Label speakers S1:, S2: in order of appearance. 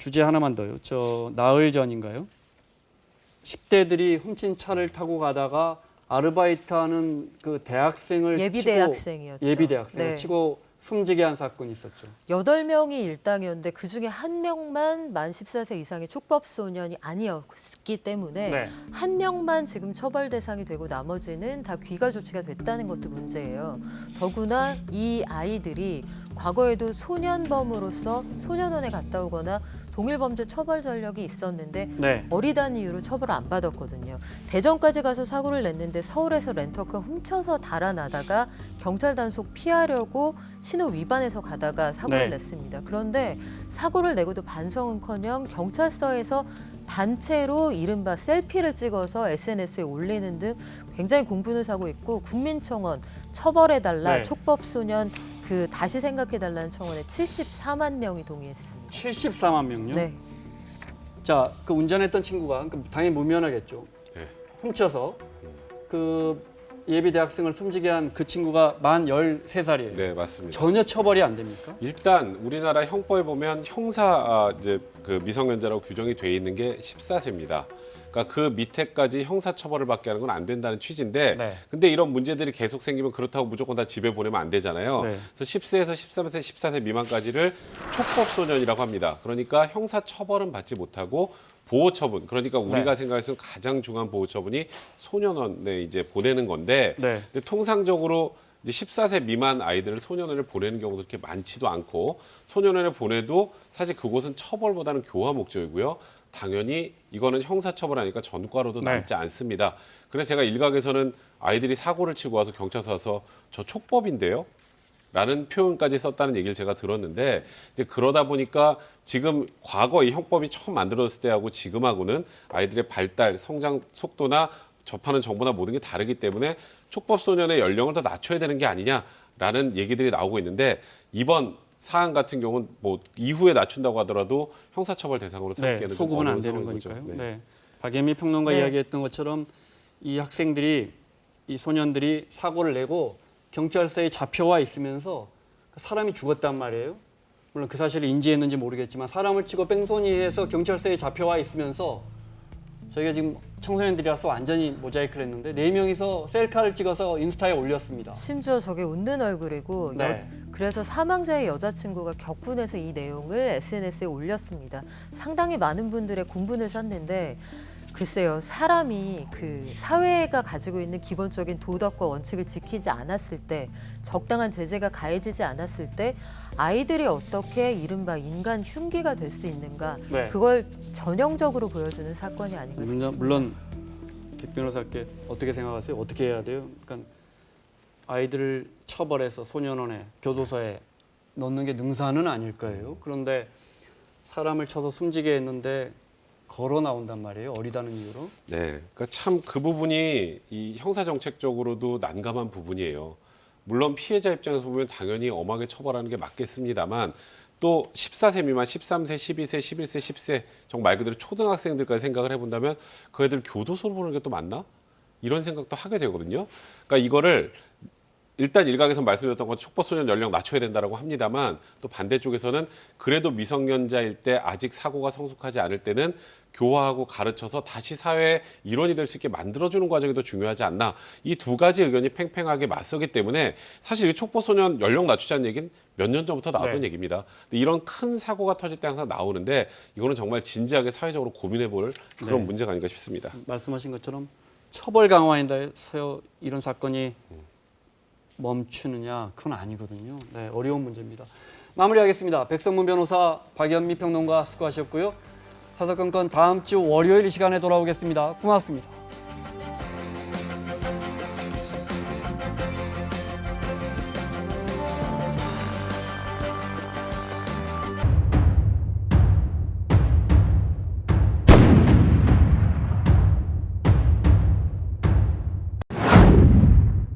S1: 주제 하나만 더요. 나흘 전인가요? 10대들이 훔친 차를 타고 가다가 아르바이트하는 그 대학생을
S2: 예비대학생이었죠.
S1: 예비대학생을
S2: 네.
S1: 치고 숨지게 한 사건이 있었죠.
S2: 8명이 일당이었는데 그중에 1명만 만 14세 이상의 촉법소년이 아니었기 때문에
S1: 네.
S2: 1명만 지금 처벌 대상이 되고 나머지는 다 귀가 조치가 됐다는 것도 문제예요. 더구나 이 아이들이 과거에도 소년범으로서 소년원에 갔다 오거나 동일범죄 처벌 전력이 있었는데
S1: 네.
S2: 어리다는 이유로 처벌을 안 받았거든요. 대전까지 가서 사고를 냈는데 서울에서 렌터카 훔쳐서 달아나다가 경찰 단속 피하려고 신호 위반해서 가다가 사고를
S1: 네.
S2: 냈습니다. 그런데 사고를 내고도 반성은커녕 경찰서에서 단체로 이른바 셀피를 찍어서 SNS에 올리는 등 굉장히 공분을 사고 있고 국민청원 처벌해달라
S1: 네.
S2: 촉법소년 다시 생각해달라는 청원에 74만 명이 동의했습니다.
S1: 74만 명요?
S2: 네.
S1: 자, 그 운전했던 친구가 당연히 무면허겠죠.
S3: 네.
S1: 훔쳐서 그 예비 대학생을 숨지게 한 그 친구가 만 13살이에요.
S3: 네, 맞습니다.
S1: 전혀 처벌이 안 됩니까?
S3: 일단 우리나라 형법에 보면 형사 이제 그 미성년자라고 규정이 돼 있는 게 14세입니다. 그러니까 그 밑에까지 형사처벌을 받게 하는 건 안 된다는 취지인데,
S1: 네.
S3: 근데 이런 문제들이 계속 생기면 그렇다고 무조건 다 집에 보내면 안 되잖아요.
S1: 네.
S3: 그래서 10세에서 13세, 14세 미만까지를 촉법소년이라고 합니다. 그러니까 형사처벌은 받지 못하고 보호처분, 그러니까 우리가
S1: 네.
S3: 생각할 수 있는 가장 중요한 보호처분이 소년원에 이제 보내는 건데,
S1: 네.
S3: 근데 통상적으로 이제 14세 미만 아이들을 소년원에 보내는 경우도 그렇게 많지도 않고, 소년원에 보내도 사실 그곳은 처벌보다는 교화 목적이고요. 당연히 이거는 형사처벌하니까 전과로도
S1: 네.
S3: 남지 않습니다. 그래서 제가 일각에서는 아이들이 사고를 치고 와서 경찰서 와서 저 촉법인데요? 라는 표현까지 썼다는 얘기를 제가 들었는데, 이제 그러다 보니까 지금 과거 이 형법이 처음 만들어졌을 때하고 지금하고는 아이들의 발달, 성장 속도나 접하는 정보나 모든 게 다르기 때문에 촉법소년의 연령을 더 낮춰야 되는 게 아니냐라는 얘기들이 나오고 있는데, 이번 사안 같은 경우는 뭐 이후에 낮춘다고 하더라도 형사처벌 대상으로 삼기에는 좀
S1: 소급은 안
S3: 어려운
S1: 되는
S3: 상황인 거죠.
S1: 거니까요.
S3: 네.
S1: 네. 박예미 평론가
S2: 네.
S1: 이야기했던 것처럼 이 학생들이, 이 소년들이 사고를 내고 경찰서에 잡혀와 있으면서 사람이 죽었단 말이에요. 물론 그 사실을 인지했는지 모르겠지만 사람을 치고 뺑소니해서 경찰서에 잡혀와 있으면서 저희가 지금 청소년들이라서 완전히 모자이크를 했는데 4명이서 셀카를 찍어서 인스타에 올렸습니다.
S2: 심지어 저게 웃는 얼굴이고
S1: 네.
S2: 그래서 사망자의 여자친구가 격분해서 이 내용을 SNS에 올렸습니다. 상당히 많은 분들의 공분을 샀는데 글쎄요, 사람이 사회가 가지고 있는 기본적인 도덕과 원칙을 지키지 않았을 때, 적당한 제재가 가해지지 않았을 때 아이들이 어떻게 이른바 인간 흉기가 될 수 있는가,
S1: 네.
S2: 그걸 전형적으로 보여주는 사건이 아닌가 싶습니다.
S1: 물론 백 변호사께 어떻게 생각하세요? 어떻게 해야 돼요? 그러니까 아이들을 처벌해서 소년원에, 교도소에 넣는 게 능사는 아닐 거예요. 그런데 사람을 쳐서 숨지게 했는데 걸어 나온단 말이에요. 어리다는 이유로.
S3: 네, 그러니까 참 그 부분이 이 형사 정책적으로도 난감한 부분이에요. 물론 피해자 입장에서 보면 당연히 엄하게 처벌하는 게 맞겠습니다만, 또 14세 미만, 13세, 12세, 11세, 10세 정말 그대로 초등학생들까지 생각을 해본다면 그 애들 교도소로 보는 게 또 맞나? 이런 생각도 하게 되거든요. 그러니까 이거를 일단 일각에서 말씀드렸던 건 촉법소년 연령 낮춰야 된다라고 합니다만, 또 반대쪽에서는 그래도 미성년자일 때 아직 사고가 성숙하지 않을 때는 교화하고 가르쳐서 다시 사회의 일원이 될 수 있게 만들어주는 과정이 더 중요하지 않나, 이 두 가지 의견이 팽팽하게 맞서기 때문에 사실 이 촉법소년 연령 낮추자는 얘기는 몇 년 전부터 나왔던
S1: 네.
S3: 얘기입니다. 근데 이런 큰 사고가 터질 때 항상 나오는데, 이거는 정말 진지하게 사회적으로 고민해 볼 그런
S1: 네.
S3: 문제가 아닌가 싶습니다.
S1: 말씀하신 것처럼 처벌 강화인다해서 이런 사건이 멈추느냐, 그건 아니거든요. 네, 어려운 문제입니다. 마무리하겠습니다. 백성문 변호사, 박연미 평론가 수고하셨고요. 사사건건 다음 주 월요일 이 시간에 돌아오겠습니다. 고맙습니다.